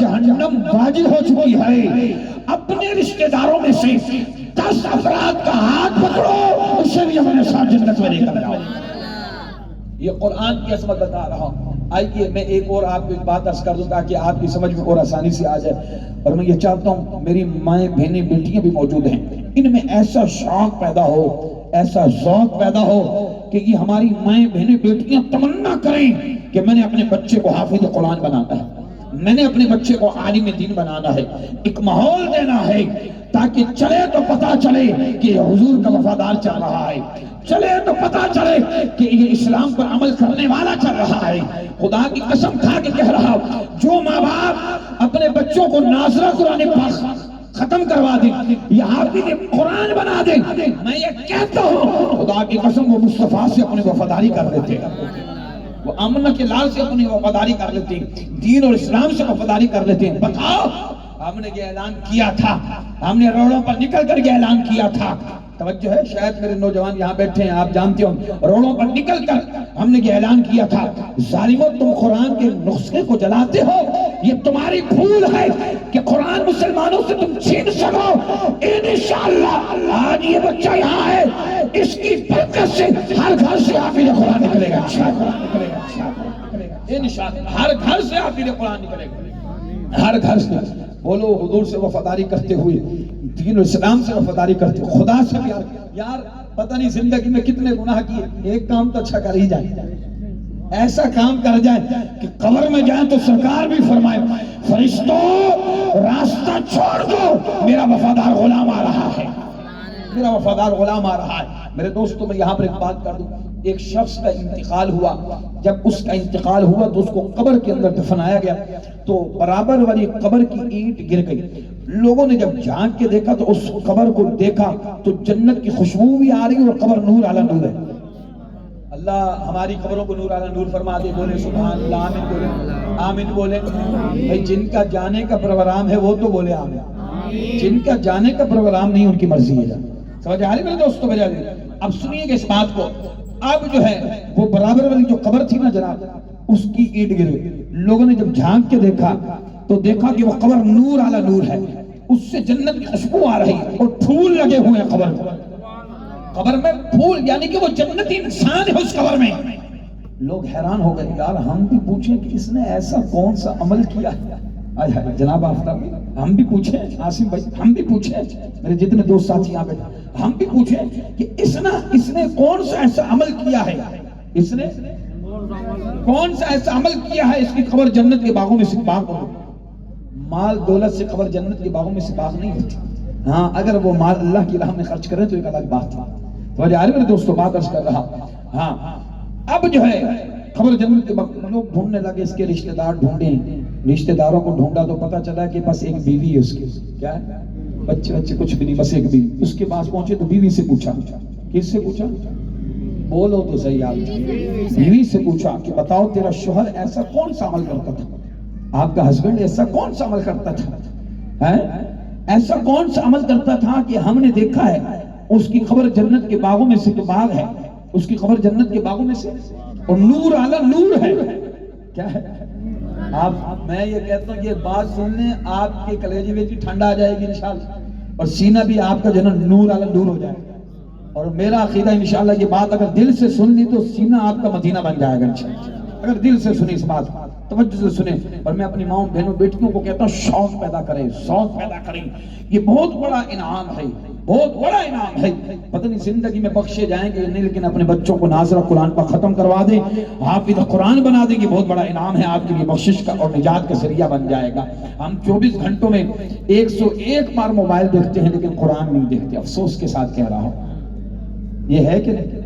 جہنم واجب ہو چکی ہے، اپنے رشتہ داروں میں سے 10 افراد کا ہاتھ پکڑو، اسے بھی اپنے ساتھ جنت میں لے کر جاؤ۔ یہ قرآن کی عظمت بتا رہا ہوں۔ آئیے میں ایک اور آپ کو ایک بات عرض کر دوں تاکہ آپ کی سمجھ میں اور آسانی سے آ جائے، اور میں یہ چاہتا ہوں میری مائیں بہنیں بیٹیاں بھی موجود ہیں، ان میں ایسا شوق پیدا ہو، ایسا ذوق پیدا ہو کہ یہ ہماری مائیں بہنیں بیٹیاں تمنا کریں کہ میں نے اپنے بچے کو حافظ قرآن بنانا ہے، میں نے اپنے بچے کو عالم دین بنانا ہے، ایک ماحول دینا ہے تاکہ چلے تو پتا چلے کہ یہ حضور کا وفادار چل رہا ہے، چلے تو پتا چلے کہ یہ اسلام پر عمل کرنے والا چل رہا ہے۔ خدا کی قسم کھا کے کہہ رہا ہوں، جو ماں باپ اپنے بچوں کو ناظرہ قرآن پاک ختم کروا دیں یا حافظ قرآن بنا دیں، میں یہ کہتا ہوں خدا کی قسم وہ مصطفیٰ سے اپنی وفاداری کر لیتے ہیں، وہ آمنہ کے لال سے اپنی وفاداری کر لیتے ہیں، دین اور اسلام سے وفاداری کر لیتے ہیں۔ بتاؤ ہم نے یہ اعلان کیا تھا، ہم نے روڑوں پر نکل کر یہ اعلان کیا تھا، توجہ ہے، شاید میرے نوجوان یہاں بیٹھے ہیں، آپ جانتے ہو روڑوں پر نکل کر ہم نے یہ اعلان کیا تھا، ظالموں تم قرآن کے نسخے کو جلاتے ہو، یہ تمہاری بھول ہے کہ قرآن مسلمانوں سے تم چھین سکو۔ انشاءاللہ آج یہ بچہ یہاں ہے، اس کی برکت سے ہر گھر سے حافظ قرآن نکلے گا، انشاءاللہ ہر گھر سے حافظ قرآن نکلے گا، ہر گھر سے۔ بولو حضور سے وفاداری کرتے ہوئے، دین و اسلام سے وفاداری کرتے ہوئے، خدا سے بھی یار پتہ نہیں زندگی میں کتنے گناہ کیے، ایک کام تو اچھا کر ہی جائے، ایسا کام کر جائے کہ قبر میں جائیں تو سرکار بھی فرمائے فرشتوں راستہ چھوڑ دو، میرا وفادار غلام آ رہا ہے، میرا وفادار غلام آ رہا ہے۔ میرے دوستوں میں یہاں پر ایک بات کر دوں، ایک شخص کا انتقال ہوا، جب اس کا انتقال ہوا تو اس کو قبر کے اندر دفنایا گیا، تو برابر والی قبر کی اینٹ گر گئی، لوگوں نے جب جھانک کے دیکھا تو اس قبر کو دیکھا تو جنت کی خوشبو بھی آ رہی اور قبر نور علی نور ہے۔ اللہ ہماری قبروں کو نور علی نور فرما دے، بولے سبحان اللہ، آمین بولے، آمین بولے۔ بھئی جن کا جانے کا پروگرام ہے وہ تو بولے آمین، جن کا جانے کا پروگرام نہیں ان کی مرضی ہے۔ سمجھ آ رہی میرے دوستوں میرے عزیز؟ اب سنیے کہ اس بات کو، اب جو ہے وہ برابر والی جو قبر تھی نا جناب، اس کی اینٹ گر گئی، لوگوں نے جب جھانک کے دیکھا تو دیکھا کہ وہ قبر نور علی نور ہے، اس سے جنت کی خوشبو آ رہی ہے اور پھول لگے ہوئے ہیں قبر میں، قبر میں پھول، یعنی کہ وہ جنتی انسان ہے اس قبر میں۔ لوگ حیران ہو گئے، یار ہم بھی پوچھیں کہ اس نے ایسا کون سا عمل کیا ہے؟ جناب آفتاب ہم بھی پوچھیں، عاصم بھائی ہم بھی پوچھیں، میرے جتنے دوست ساتھی یہاں بیٹھے ہم بھی پوچھیں کہ اس نے کون سا ایسا عمل کیا ہے، اس نے کون سا ایسا عمل کیا ہے اس کی قبر جنت کے باغوں میں سے باغ ہو۔ مال دولت سے قبر جنت کے باغوں میں سے باغ نہیں ہوتی، ہاں اگر وہ مال اللہ کی راہ میں خرچ کریں تو ایک الگ بات ہے۔ وجہ میرے دوستوں بات عرض کر رہا، ہاں اب جو ہے قبر جنت کے باغ، لوگ ڈھونڈنے لگے اس کے رشتہ دار ڈھونڈیں، رشتہ داروں کو ڈھونڈا تو پتا چلا کہ بس ایک بیوی ہے اس کی، کیا ہے بچے کچھ بھی نہیں، بس ایک بیوی۔ اس کے پاس پہنچے تو بیوی سے پوچھا، کس سے پوچھا؟ بولو تو صحیح آپ، بیوی سے پوچھا کہ بتاؤ تیرا شوہر ایسا کون سا عمل کرتا تھا، آپ کا ہسبینڈ ایسا کون سا عمل کرتا تھا، ایسا کون سا عمل کرتا تھا کہ ہم نے دیکھا ہے اس کی خبر جنت کے باغوں میں سے باغ ہے، اس کی خبر جنت کے باغوں میں سے اور نور علی نور ہے۔ کیا ہے؟ آپ میں یہ کہتا ہوں یہ بات سننے آپ کے کلیجے میں بھی ٹھنڈا آ جائے گی انشاءاللہ، اور سینہ بھی آپ کا جنت نور علی نور ہو جائے گا، اور میرا عقیدہ انشاءاللہ یہ بات اگر دل سے سن لی تو سینہ آپ کا مدینہ بن جائے گا انشاءاللہ، اگر دل سے سنیں اس بات توجہ سے سنیں۔ اور میں اپنی ماؤں بہنوں بیٹیوں کو کہتا ہوں شوق پیدا کریں، شوق پیدا کریں، یہ بہت بڑا انعام ہے، بہت بڑا انعام ہے، پتہ نہیں زندگی میں بخشے جائیں گے نہیں، لیکن اپنے بچوں کو ناظرہ قرآن پر ختم کروا دیں، حافظ قرآن بنا دیں گے، بہت بڑا انعام ہے آپ کے لیے، بخشش کا اور نجات کا ذریعہ بن جائے گا۔ ہم 24 گھنٹوں میں 101 بار موبائل دیکھتے ہیں لیکن قرآن نہیں دیکھتے، افسوس کے ساتھ کہہ رہا ہوں، یہ ہے کہ نہیں؟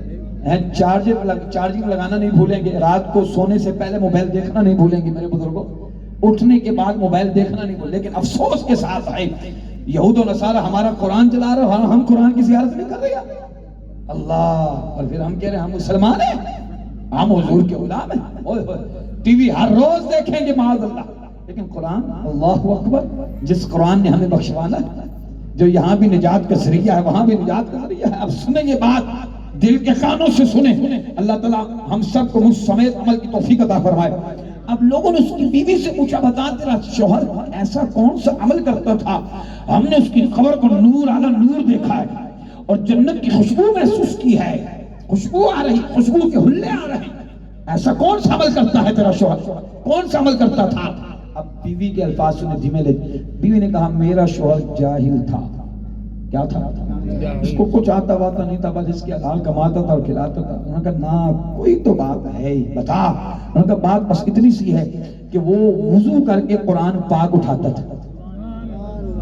چارجنگ لگانا نہیں بھولیں گے، رات کو سونے سے پہلے موبائل دیکھنا نہیں بھولیں گے میرے بزرگوں، اٹھنے کے بعد موبائل دیکھنا نہیں بھولیں، لیکن افسوس کے ساتھ ہے یہود و نصارہ ہمارا قرآن چلا رہے ہیں، ہم قرآن کی زیارت نہیں کر رہے ہیں، اللہ، اور پھر ہم کہہ رہے ہیں ہم مسلمان ہیں، ہم حضور کے غلام ہیں، ٹی وی ہر روز دیکھیں گے معاذ اللہ، لیکن قرآن، اللہ اکبر، جس قرآن نے ہمیں بخشوانا ہے، جو یہاں بھی نجات کا ذریعہ ہے وہاں بھی نجات کا ذریعہ ہے۔ اب سنیں یہ بات، دل کے کانوں سے سنیں، اللہ تعالیٰ ہم سب کو مجھ سمیت عمل کی توفیق عطا فرمائے۔ اب لوگوں نے اس کی بیوی سے پوچھا بتا تیرا شوہر ایسا کون سا عمل کرتا تھا، ہم نے اس کی قبر کو نور اعلی نور دیکھا ہے اور جنت کی خوشبو محسوس کی ہے، خوشبو آ رہی، خوشبو کے حلے آ رہے ہیں، ایسا کون سا عمل کرتا ہے تیرا شوہر، کون سا عمل کرتا تھا؟ اب بیوی کے الفاظ سنے دھیمے لے، بیوی نے کہا میرا شوہر جاہل تھا۔ کیا تھا؟ اس کو کچھ آتا واتا نہیں تھا، بس اس کے حلال کماتا تھا اور کھلاتا تھا۔ انہوں نے کہا نا کوئی تو بات ہے بتا۔ انہوں نے کہا بات بس اتنی سی ہے کہ وہ وضو کر کے قرآن پاک اٹھاتا تھا۔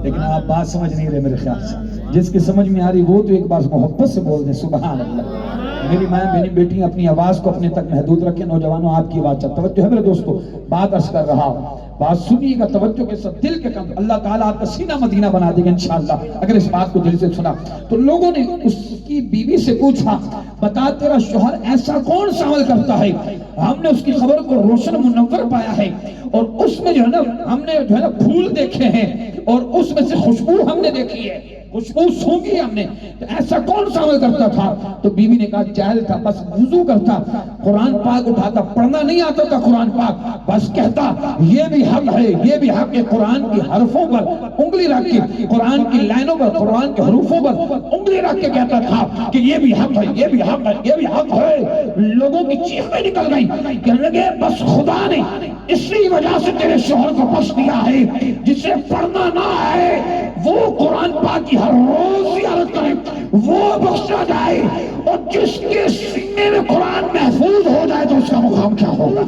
لیکن آپ بات سمجھ نہیں رہے میرے خیال سے، جس کی سمجھ میں آ رہی وہ تو ایک بار محبت سے بول دیں سبحان اللہ۔ میری ماں میری بیٹی اپنی آواز کو اپنے تک محدود رکھیں۔ نوجوانوں آپ کی آواز چاہتا توجہ ہے میرے دوستو، بات عرض کر رہا ہوں، بات سنیے گا توجہ کے ساتھ، دل کے کم، اللہ تعالیٰ آپ کا سینہ مدینہ بنا دے گا انشاءاللہ اگر اس بات کو دل سے سنا۔ تو لوگوں نے اس کی بیوی سے پوچھا بتا تیرا شوہر ایسا کون سا عمل کرتا ہے، ہم نے اس کی خبر کو روشن منور پایا ہے اور اس میں جو ہے نا ہم نے جو ہے نا پھول دیکھے ہیں اور اس میں سے خوشبو ہم نے دیکھی ہے، خوشبو سونگی ہم نے، تو ایسا کون سا عمل کرتا تھا؟ تو بیوی نے کہا جاہل تھا، بس وضو کرتا، قرآن پاک اٹھاتا، پڑھنا نہیں آتا تھا قرآن پاک، بس کہتا یہ بھی حق ہے، یہ بھی حق ہے، قرآن کی حرفوں پر انگلی رکھ کے، قرآن کی لائنوں پر، قرآن کے حروفوں پر انگلی رکھ کے کہتا تھا کہ یہ بھی حق ہے، یہ بھی حق ہے، یہ بھی حق ہے۔ لوگوں کی چیخیں نکل گئی، کہنے لگے بس خدا نے اسی وجہ سے تیرے شوہر کو بخش دیا ہے، جسے پڑھنا نہ ہے وہ قرآن پاک کی ہر روز زیارت کرے وہ بخشا جائے، اور جس کے سینے میں قرآن محفوظ ہو جائے تو اس کا مقام کیا ہوگا؟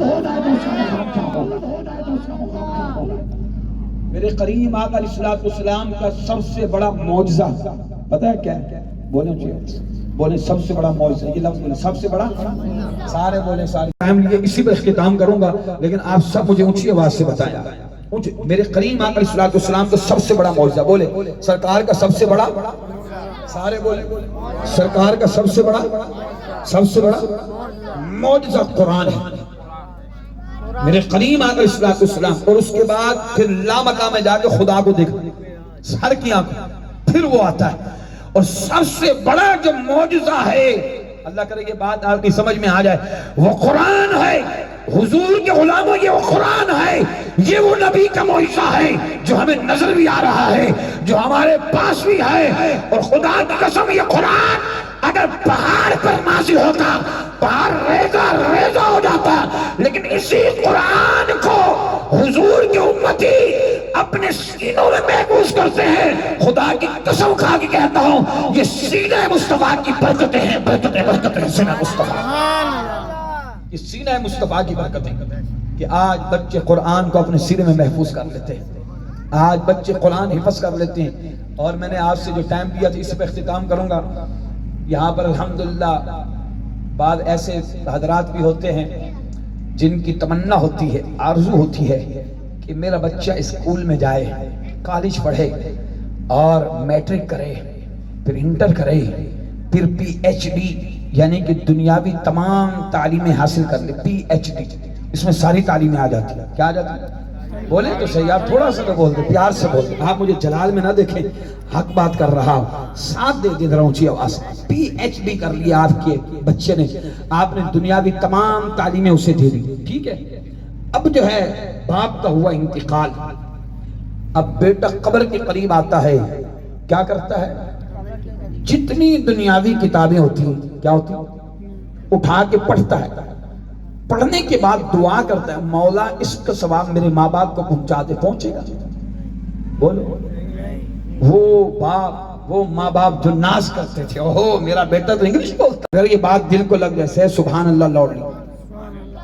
میرے کریم آقا علیہ السلام کا سب سے بڑا معجزہ پتہ ہے کیا ہے؟ بولیں سب سے بڑا معجزہ، یہ لفظ بولیں سب سے بڑا، سارے بولیں سارے، ٹائم لیے اسی پر اختتام کروں گا لیکن آپ سب مجھے اونچی آواز سے بتائیں میرے کریم آقا علیہ السلام کا سب سے بڑا معجزہ، بولے سرکار کا سب سے بڑا، سارے بولے سرکار کا سب سے بڑا معجزہ قرآن ہے میرے کریم آقا علیہ السلام، اور اس کے بعد پھر لامکان میں جا کے خدا کو دیکھا سر کی آنکھوں، پھر وہ آتا ہے، اور سب سے بڑا جو معجزہ ہے اللہ کرے یہ بات آپ کی سمجھ میں آ جائے، وہ قرآن ہے۔ حضور کے غلاموں یہ وہ قرآن ہے، یہ وہ نبی کا معجزہ ہے جو ہمیں نظر بھی آ رہا ہے، جو ہمارے پاس بھی ہے، اور خدا کی قسم یہ قرآن اگر پہاڑ پر نازل ہوتا پہاڑ ریزہ ہو جاتا، لیکن اسی قرآن کو حضور کے امتی اپنے سینوں میں محفوظ کرتے ہیں۔ خدا کی قسم کھا کے کہتا ہوں یہ سینہ مصطفیٰ کی برکتیں ہیں، برکتیں سینہ مصطفیٰ، یہ سینہ مصطفیٰ کی برکتیں کہ آج بچے قرآن کو اپنے سینے میں محفوظ کر لیتے ہیں، آج بچے قرآن حفظ کر لیتے ہیں۔ اور میں نے آپ سے جو ٹائم دیا تھا اس پہ اختتام کروں گا۔ یہاں پر الحمدللہ بعض ایسے حضرات بھی ہوتے ہیں جن کی تمنا ہوتی ہے، آرزو ہوتی ہے کہ میرا بچہ اسکول میں جائے، کالج پڑھے اور میٹرک کرے، پھر انٹر کرے، پھر پی ایچ ڈی یعنی کہ دنیاوی تمام تعلیمیں حاصل کر لے، پی ایچ ڈی، اس میں ساری تعلیمیں آ جاتی ہیں۔ کیا آ جاتی ہیں؟ بولے تو صحیح، آپ تھوڑا سا تو بول دیں، پیار سے بول دیں، آپ مجھے جلال میں نہ دیکھیں، حق بات کر رہا ہوں، ساتھ دے دیں ذرا اونچی آواز۔ پی ایچ ڈی کر لیا آپ کے بچے نے، آپ نے دنیاوی تمام تعلیمیں اسے دے دی، ٹھیک ہے؟ اب جو ہے باپ کا ہوا انتقال، اب بیٹا قبر کے قریب آتا ہے، کیا کرتا ہے؟ جتنی دنیاوی کتابیں ہوتی ہیں کیا ہوتی ہیں اٹھا کے پڑھتا ہے، پڑھنے کے بعد دعا کرتا ہے مولا اس کا ثواب میرے ماں باپ کو پہنچا دے، پہنچے گا؟ بولو، وہ باپ وہ ماں باپ جو ناز کرتے تھے اوہو میرا بیٹا تو انگلش بولتا، اگر یہ بات دل کو لگ جائے سبحان اللہ لاؤڈلی،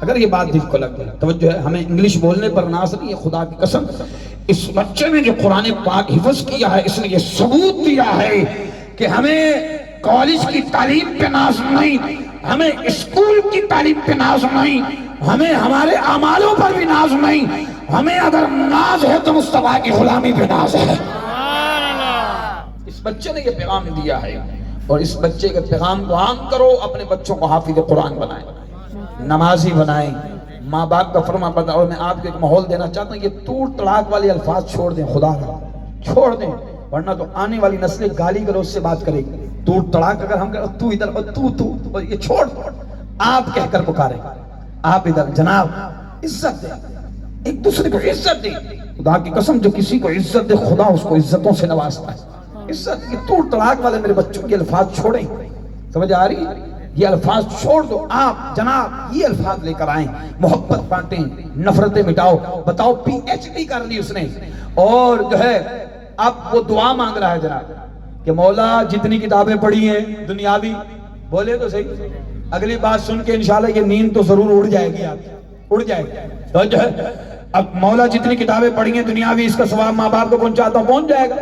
اگر یہ بات دل کو لگ جائے، توجہ ہے، ہمیں انگلش بولنے پر ناز نہیں ہے، خدا کی قسم اس بچے نے جو قرآن پاک حفظ کیا ہے اس نے یہ ثبوت دیا ہے کہ ہمیں کالج کی تعلیم پہ ناز نہیں، ہمیں اسکول کی تعلیم پہ ناز نہیں، ہمیں ہمارے اعمالوں پر بھی ناز نہیں، ہمیں اگر ناز ہے تو مصطفیٰ کی غلامی پہ ناز ہے۔ اس بچے نے یہ پیغام دیا ہے، اور اس بچے کے پیغام کو عام کرو، اپنے بچوں کو حافظ قرآن بنائیں، نمازی بنائیں، ماں باپ کا فرما بردار۔ اور میں آپ کو ایک ماحول دینا چاہتا ہوں، یہ توڑ تڑاک والے الفاظ چھوڑ دیں، خدا کا چھوڑ دیں، ورنہ تو آنے والی نسلیں گالی گلوچ سے بات کرے گی۔ توڑ تڑاک اگر ہم کریں تو ادھر اور تو اور یہ چھوڑ، آپ کہہ کر پکارے، آپ ادھر جناب عزت دے، ایک دوسرے کو عزت دے. خدا کی قسم جو کسی کو عزت دے خدا اس کو عزتوں سے نوازتا ہے. عزت، یہ توڑ طلاق والے میرے بچوں کے الفاظ چھوڑیں. سمجھ آ رہی؟ یہ الفاظ چھوڑ دو. آپ جناب یہ الفاظ لے کر آئیں، محبت بانٹیں، نفرتیں مٹاؤ. بتاؤ پی ایچ ڈی کر لی اس نے اور جو ہے اب وہ دعا مانگ رہا ہے جناب کہ مولا جتنی کتابیں پڑھی ہیں دنیاوی، بولے تو صحیح، اگلی بات سن کے انشاءاللہ یہ نیند تو ضرور اڑ جائے گی، آپ اڑ جائے گی. تو جو ہے اب مولا جتنی کتابیں پڑھی ہیں دنیاوی، اس کا ثواب ماں باپ کو پہنچاتا ہوں، پہنچ جائے گا؟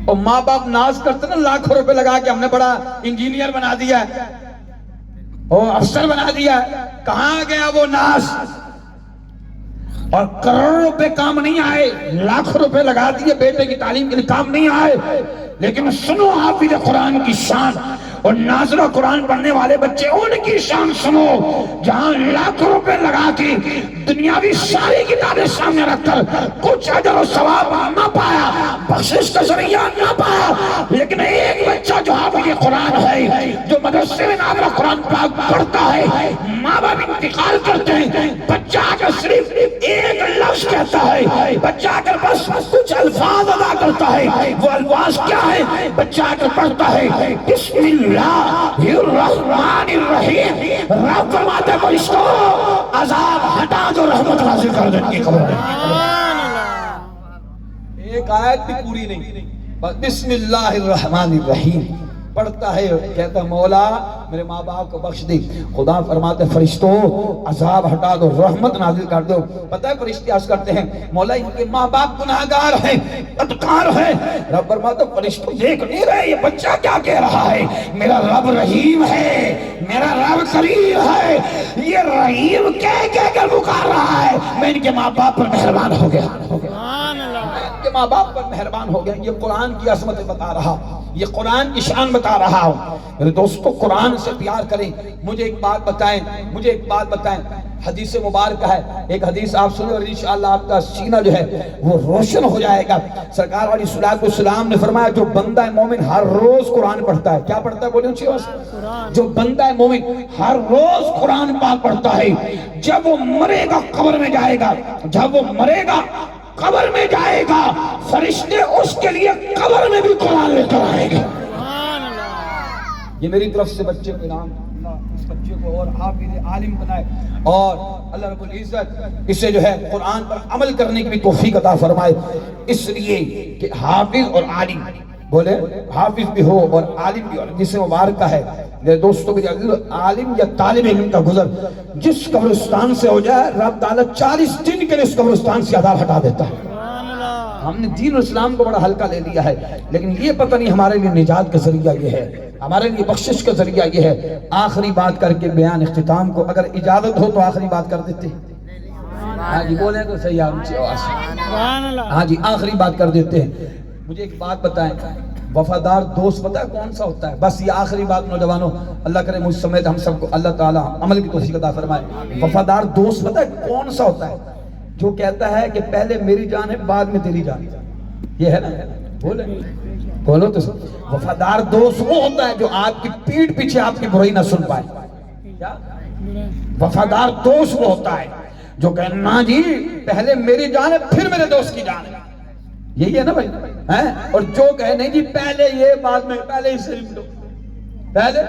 اور ماں باپ ناز کرتے نا لاکھوں روپے لگا کے ہم نے بڑا انجینئر بنا دیا ہے اور افسر بنا دیا ہے. کہاں گیا وہ ناز؟ اور کروڑوں روپے کام نہیں آئے، لاکھوں روپے لگا دیے بیٹے کی تعلیم کے لیے، کام نہیں آئے. لیکن سنو حافظ قرآن کی شان اور ناظرہ قرآن پڑھنے والے بچے، ان کی شان سنو جہاں لاکھوں روپے لگا کے دنیاوی ساری کتابیں سامنے رکھ کر کچھ اجر و ثواب نہ پایا، بخشش کا ذریعہ نہ پایا، لیکن ایک بچہ جو حافظ قرآن ہے، جو مدرسے میں ناظرہ قرآن پاک پڑھتا ہے، ماں باپ انتقال کرتے ہیں، بچہ اگر صرف ایک لفظ کہتا ہے، بچہ اگر بس کچھ الفاظ ادا کرتا ہے، وہ الفاظ کیا ہے؟ بچہ اگر پڑھتا ہے بسم اللہ الرحمن الرحیم، رب فرماتے ہیں فرشتوں عذاب ہٹا دو، رحمت نازل کر دو ان کی قبر میں. ایک آیت بھی پوری نہیں، بس بسم اللہ الرحمن الرحیم پڑھتا ہے، کہتا ہے مولا میرے ماں باپ کو بخش دی. خدا فرماتے فرشتوں عذاب ہٹا دو، رحمت نازل کر دو. پتہ ہے فرشتے عرض کرتے ہیں مولا ان کے ماں باپ گناہگار ہیں، بدکار ہیں. رب فرماتا فرشتوں دیکھ نہیں رہے یہ بچہ کیا کہہ رہا ہے؟ میرا رب رحیم ہے، میرا رب کریم ہے. یہ رحیم کہہ کر پکار رہا ہے، میں ان کے ماں باپ پر مہربان ہو گیا، کے ماں باپ پر مہربان ہو گیا. یہ قرآن کی عظمت بتا رہا، یہ قرآن کی شان بتا رہا ہوں. میرے دوستو قرآن سے پیار کریں. مجھے ایک بات بتائیں، حدیث مبارکہ ہے، ایک حدیث آپ سنیں اور انشاءاللہ آپ کا سینہ جو ہے وہ روشن ہو جائے گا. سرکار علیہ الصلوۃ والسلام نے فرمایا جو بندہ مومن ہر روز قرآن پڑھتا ہے، کیا پڑھتا ہے بولے اونچی آواز سے؟ جو بندہ مومن ہر روز قرآن پاک پڑھتا ہے، جب وہ مرے گا قبر میں جائے گا، جب وہ مرے گا قبر میں جائے گا، فرشتے اس کے لیے قبر میں بھی قرآن لے کر آئیں گے. یہ میری طرف سے بچے کو انعام، اللہ اس بچے کو اور حافظ عالم بنائے اور اللہ رب العزت اسے جو ہے قرآن پر عمل کرنے کی بھی توفیق عطا فرمائے. اس لیے کہ حافظ اور عالم، بولے حافظ بھی ہو اور عالم بھی ہو، جسے مبارکہ ہے میرے دوستوں میرے عالم یا طالب علم کا گزر جس قبرستان سے ہو جائے، رب تعالیٰ 40 دن کے لیے اس قبرستان سے عذاب ہٹا دیتا ہے. ہم نے دین و اسلام کو بڑا ہلکا لے لیا ہے، لیکن یہ پتہ نہیں ہمارے لیے نجات کا ذریعہ یہ ہے، ہمارے لیے بخشش کا ذریعہ یہ ہے. آخری بات کر کے بیان اختتام کو، اگر اجازت ہو تو آخری بات کر دیتے ہیں. ہاں جی بولیں تو صحیح اونچی آواز سے. ہاں جی آخری بات کر دیتے ہیں. مجھے ایک بات بتائیں، وفادار دوست پتہ ہے کون سا ہوتا ہے؟ بس یہ آخری بات نوجوانوں، اللہ کرے مجھ سمیت ہم سب کو اللہ تعالیٰ عمل کی توفیق عطا فرمائے. وفادار دوست پتہ ہے کون سا ہوتا ہے؟ جو کہتا ہے کہ پہلے میری جان ہے بعد میں تیری جان. یہ ہے نا، بولو تو. وفادار دوست وہ ہوتا ہے جو آپ کی پیٹھ پیچھے آپ کی برائی نہ سن پائے. کیا وفادار دوست وہ ہوتا ہے جو کہے نا جی پہلے میری جان ہے پھر میرے دوست کی جان ہے. یہی ہے نا بھائی. اور جو کہے نہیں جی پہلے یہ بعد میں، پہلے اس سے نمٹو، پہلے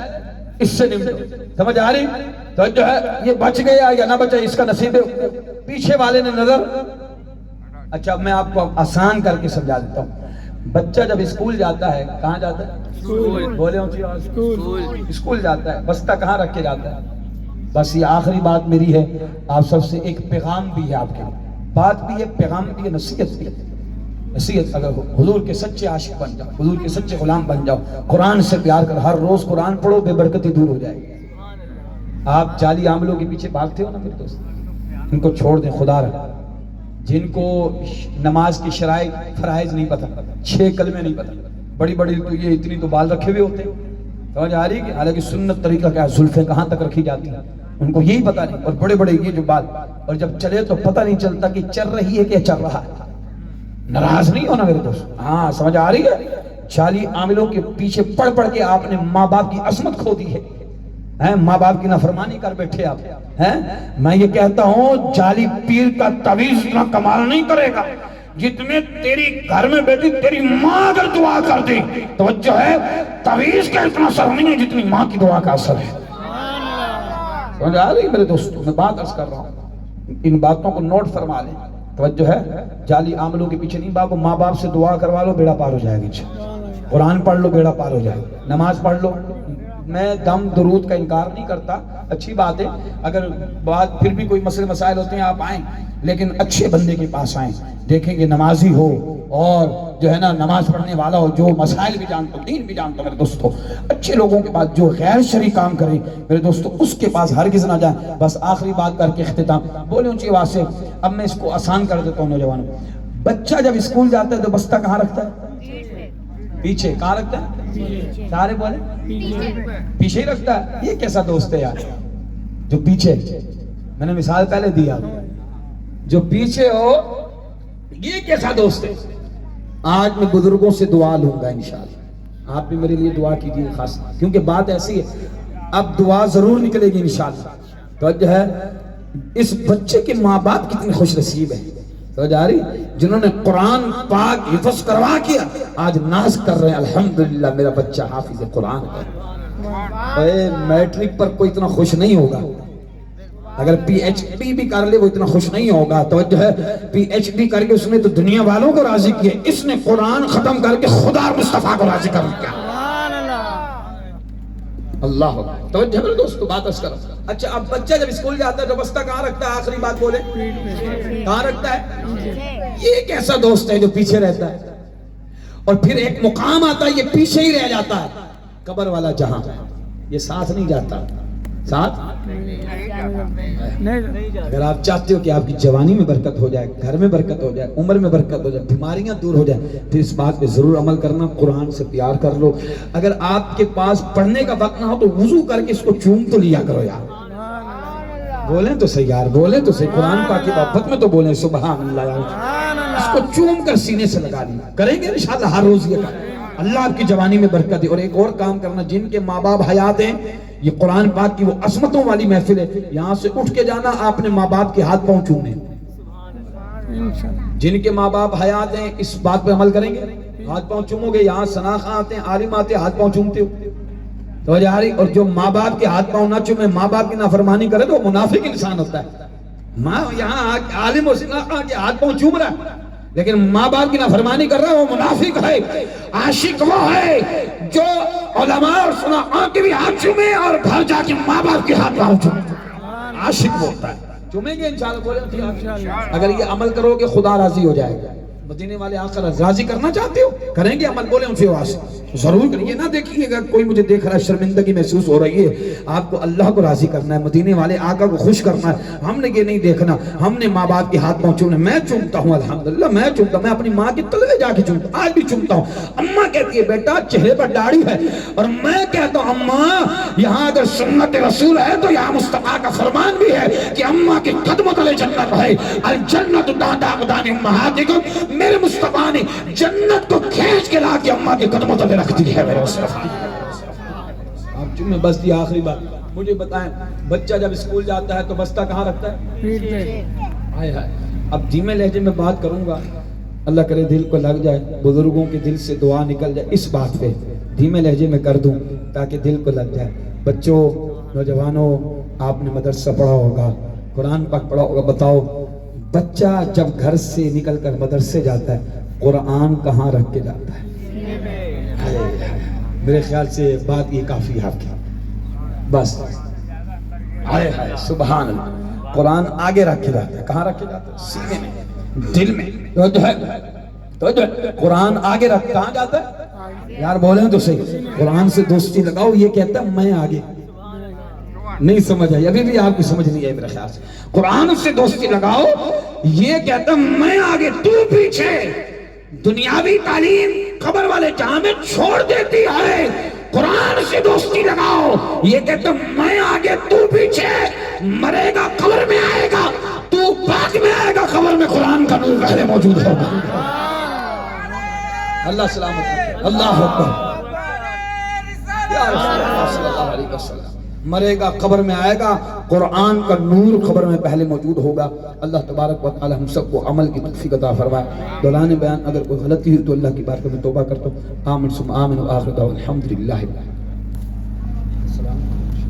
اس سے نمٹو. سمجھ آ رہی؟ تو جو ہے یہ بچ گیا یا نہ بچا اس کا نصیب ہے. پیچھے والے نے نظر. اچھا میں آپ کو آسان کر کے سمجھا دیتا ہوں. بچہ جب اسکول جاتا ہے، کہاں جاتا ہے؟ بولے اونچی آواز. اسکول جاتا ہے، بستہ کہاں رکھ کے جاتا ہے؟ بس یہ آخری بات میری ہے آپ سب سے، ایک پیغام بھی ہے آپ کے، بات بھی ہے، پیغام بھی ہے، نصیحت بھی ہے. نصیحت، اگر حضور کے سچے عاشق بن جاؤ، حضور کے سچے غلام بن جاؤ، قرآن سے پیار کر، ہر روز قرآن پڑھو، بے برکتی دور ہو جائے گی. آپ جعلی عاملوں کے پیچھے بھاگتے ہو نا میرے دوست، ان کو چھوڑ دیں. خدا رہا جن کو نماز کی شرائط فرائض نہیں پتہ، 6 کلمے نہیں پتہ، بڑی بڑی تو یہ اتنی تو بال رکھے ہوئے ہوتے ہیں. سمجھ آ رہی ہے کہ حالانکہ سنت طریقہ کیا ہے، زلفیں کہاں تک رکھی جاتی ہیں ان کو یہی پتہ نہیں. اور بڑے بڑے یہ جو بال، اور جب چلے تو پتہ نہیں چلتا کہ چل رہی ہے کہ چل رہا ہے. ناراض نہیں ہونا میرے دوست. ہاں سمجھ آ رہی ہے. جعلی عاملوں کے پیچھے پڑھ پڑھ کے آپ نے ماں باپ کی عظمت کھو دی ہے. ماں باپ کی نافرمانی کر بیٹھے آپ ہیں. میں یہ کہتا ہوں جعلی پیر کا تعویذ اتنا کمال نہیں کرے گا جتنے تیری گھر میں بیٹی تیری ماں اگر دعا کر دی. توجہ ہے، تعویذ کا اتنا اثر نہیں ہے جتنی ماں کی دعا کا اثر ہے. سمجھ آ رہی میرے دوستوں؟ میں بات عرض کر رہا ہوں، ان باتوں کو نوٹ فرما لیں. توجہ ہے، جعلی عاملوں کے پیچھے نہیں بھاگو. ماں باپ سے دعا کروا لو، بیڑا پار ہو جائے گا. قرآن پڑھ لو، بیڑا پار ہو جائے گا. نماز پڑھ لو. میں دم درود کا انکار نہیں کرتا، اچھی بات ہے. اگر بات پھر بھی کوئی مسئلے مسائل ہوتے ہیں آپ آئیں، لیکن اچھے بندے کے پاس آئیں. دیکھیں گے نمازی ہو اور جو ہے نا نماز پڑھنے والا ہو، جو مسائل بھی جانتا ہو، دین بھی جانتا ہو. میرے دوستو اچھے لوگوں کے پاس، جو غیر شرعی کام کریں میرے دوستو اس کے پاس ہرگز نہ جائیں. بس آخری بات کر کے اختتام بولے اونچی آواز سے. اب میں اس کو آسان کر دیتا ہوں نوجوانوں. بچہ جب اسکول جاتا ہے تو بستہ کہاں رکھتا ہے؟ پیچھے. کہاں رکھتا ہے؟ سارے بولے پیچھے ہی رکھتا ہے. یہ کیسا دوست ہے یار جو پیچھے؟ میں نے مثال پہلے دیا، جو پیچھے ہو یہ کیسا دوست ہے؟ آج میں بزرگوں سے دعا لوں گا انشاءاللہ. آپ بھی میرے لیے دعا کیجیے خاص، کیونکہ بات ایسی ہے اب دعا ضرور نکلے گی انشاءاللہ. تو جو ہے اس بچے کے ماں باپ کتنے خوش نصیب ہیں تو جاری، جنہوں نے قرآن پاک حفظ کروا کیا آج ناز کر رہے ہیں الحمدللہ میرا بچہ حافظ قرآن ہے. میٹرک پر کوئی اتنا خوش نہیں ہوگا، اگر پی ایچ ڈی بھی کر لے وہ اتنا خوش نہیں ہوگا. توجہ ہے، پی ایچ ڈی کر کے اس نے تو دنیا والوں کو راضی کیا، اس نے قرآن ختم کر کے خدا مصطفیٰ کو راضی کر دیا. اللہ توجہ میرے دوستو بات اس کرو. اچھا اب بچہ جب اسکول جاتا ہے تو بستہ کہاں رکھتا ہے؟ آخری بات بولے کہاں رکھتا ہے؟ یہ کیسا دوست ہے جو پیچھے رہتا ہے اور پھر ایک مقام آتا ہے یہ پیچھے ہی رہ جاتا ہے؟ قبر والا جہاں یہ ساتھ نہیں جاتا. ساتھ اگر آپ چاہتے ہو کہ آپ کی جوانی میں برکت ہو جائے، گھر میں برکت ہو جائے، عمر میں برکت ہو جائے، بیماریاں دور ہو جائے، پھر اس بات پہ ضرور عمل کرنا. قرآن سے پیار کر لو. اگر آپ کے پاس پڑھنے کا وقت نہ ہو تو وضو کر کے اس کو چوم تو لیا کرو یار. بولیں تو صحیح یار، بولیں تو صحیح. قرآن پاک کی محبت میں تو بولیں سبحان اللہ یار. اس کو چوم کر سینے سے لگا لیا کریں گے انشاءاللہ ہر روز یہ کام. اللہ آپ کی جوانی میں برکت دے. اور ایک اور کام کرنا، جن کے ماں باپ حیات ہیں، یہ قرآن پاک کی وہ عظمتوں والی محفل ہے، یہاں سے اٹھ کے جانا آپ نے ماں باپ کے ہاتھ پاؤں چومنے. جن کے ماں باپ حیات ہیں اس بات پہ عمل کریں گے، ہاتھ پاؤں چومو گے. یہاں سناخ آتے ہیں، عالم آتے ہیں، ہاتھ پاؤں چومتے ہو تو جاری. اور جو ماں باپ کے ہاتھ پاؤں نہ چومے، ماں باپ کی نافرمانی کرے تو وہ منافق انسان ہوتا ہے. ماں یہاں عالم و سناخ کے ہاتھ پاؤں چوم رہا ہے لیکن ماں باپ کی نافرمانی کر رہا ہے، وہ منافق ہے. عاشق وہ ہے جو علماء اور سناخ کے بھی ہاتھ چومے اور گھر جا کے ماں باپ کے ہاتھ پاؤں چومے. عاشق وہ ہوتا ہے. چومیں گے انشاءاللہ، بولیں اگر یہ عمل کرو گے خدا راضی ہو جائے گا. مدینے والے آقا راضی کرنا چاہتے ہو کریں گے عمل، بولیں اونچی آواز سے ضرور کریے. نہ دیکھیے گا کوئی مجھے دیکھ رہا ہے شرمندگی محسوس ہو رہی ہے، آپ کو اللہ کو راضی کرنا ہے، مدینے والے آقا کو خوش کرنا ہے. ہم نے یہ نہیں دیکھنا ہم نے ماں باپ کے ہاتھ پاؤں چومنے. میں چومتا ہوں الحمدللہ، میں چومتا ہوں. میں اپنی ماں کے تلوے جا کے چومتا ہوں، آج بھی چومتا ہوں. اماں کہتی ہے بیٹا چہرے پر داڑھی ہے، اور میں کہتا ہوں اماں یہاں اگر سنت رسول ہے تو یہاں مصطفیٰ کا فرمان بھی ہے کہ اماں کے قدموں تلے جنت ہے. الجنت تحت اقدام امہاتکم. میرے مصطفیٰ نے جنت کو کھینچ کے لا کے اماں کے قدموں تلے رکھ دی ہے میرے مصطفیٰ. آپ چومیں. بس یہ آخری بات مجھے بتائیں، بچہ جب اسکول جاتا ہے تو بستہ کہاں رکھتا ہے؟ اب دھیمے لہجے میں بات کروں گا، اللہ کرے دل کو لگ جائے، بزرگوں کے دل سے دعا نکل جائے. اس بات پہ دھیمے لہجے میں کر دوں تاکہ دل کو لگ جائے. بچوں، نوجوانوں، آپ نے مدرسہ پڑھا ہوگا، قرآن پاک پڑھا ہوگا. بتاؤ بچہ جب گھر سے نکل کر مدرسے جاتا ہے قرآن کہاں رکھ کے جاتا ہے؟ میرے خیال سے بات یہ کافی ہے آپ کی. بس ہائے ہائے سبحان اللہ. قرآن آگے رکھ کے جاتا ہے. کہاں رکھ کے جاتا ہے؟ سینے میں، دل میں. تو جو ہے قرآن آگے رکھ کہاں جاتا ہے یار؟ بولیں تو صحیح. قرآن سے دوستی لگاؤ. یہ کہتا ہے میں آگے. نہیں سمجھ آئی؟ ابھی بھی آپ کی سمجھ نہیں آئی میرے خیال سے. قرآن سے دوستی لگاؤ، یہ کہتا ہے میں آگے تو پیچھے. دنیاوی تعلیم قبر والے جہاں میں چھوڑ دیتی ہے. قرآن سے دوستی لگاؤ، یہ کہتا ہے میں آگے تو پیچھے. مرے گا قبر میں آئے گا، تو بعد میں آئے گا قبر میں. قرآن کا نور پہلے موجود ہوگا. اللہ سلامت. اللہ اکبر یا رسول اللہ صلی اللہ علیہ وسلم. مرے گا قبر میں آئے گا، قرآن کا نور قبر میں پہلے موجود ہوگا۔ اللہ تبارک و تعالی ہم سب کو عمل کی توفیق عطا فرمائے۔ دوران بیان اگر کوئی غلطی ہوئی تو اللہ کی بارگاہ میں توبہ کرتا ہوں۔ آمین ثم آمین و آخر دعوانا الحمدللہ۔ السلام علیکم۔